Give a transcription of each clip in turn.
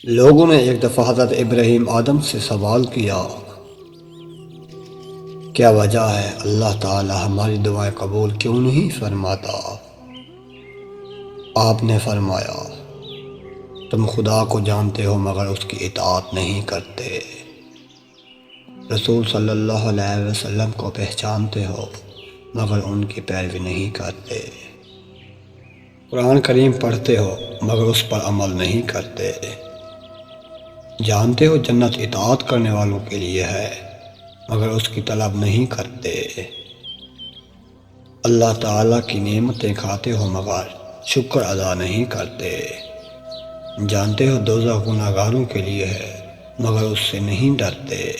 لوگوں نے ایک دفعہ حضرت ابراہیم آدم سے سوال کیا، کیا وجہ ہے اللہ تعالی ہماری دعائیں قبول کیوں نہیں فرماتا؟ آپ نے فرمایا، تم خدا کو جانتے ہو مگر اس کی اطاعت نہیں کرتے، رسول صلی اللہ علیہ وسلم کو پہچانتے ہو مگر ان کی پیروی نہیں کرتے، قرآن کریم پڑھتے ہو مگر اس پر عمل نہیں کرتے، جانتے ہو جنت اطاعت کرنے والوں کے لیے ہے مگر اس کی طلب نہیں کرتے، اللہ تعالیٰ کی نعمتیں کھاتے ہو مگر شکر ادا نہیں کرتے، جانتے ہو دوزخ گناہ گاروں کے لیے ہے مگر اس سے نہیں ڈرتے،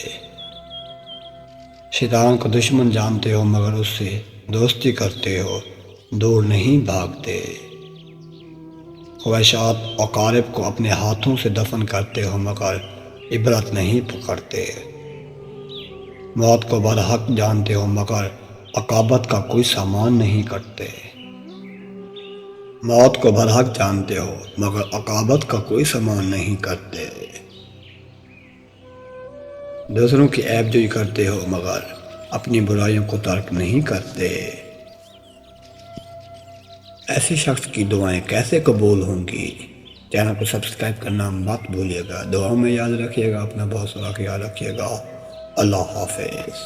شیطان کو دشمن جانتے ہو مگر اس سے دوستی کرتے ہو، دور نہیں بھاگتے، خواہشات اقارب کو اپنے ہاتھوں سے دفن کرتے ہو مگر عبرت نہیں پکڑتے، موت کو برحق جانتے ہو مگر عقابت کا کوئی سامان نہیں کرتے، موت کو برحق جانتے ہو مگر عقابت کا کوئی سامان نہیں کرتے، دوسروں کی عیب جوئی کرتے ہو مگر اپنی برائیوں کو ترک نہیں کرتے، ایسے شخص کی دعائیں کیسے قبول ہوں گی؟ چینل کو سبسکرائب کرنا مت بھولیے گا، دعاؤں میں یاد رکھیے گا، اپنا بہت سارا خیال رکھیے گا، اللہ حافظ۔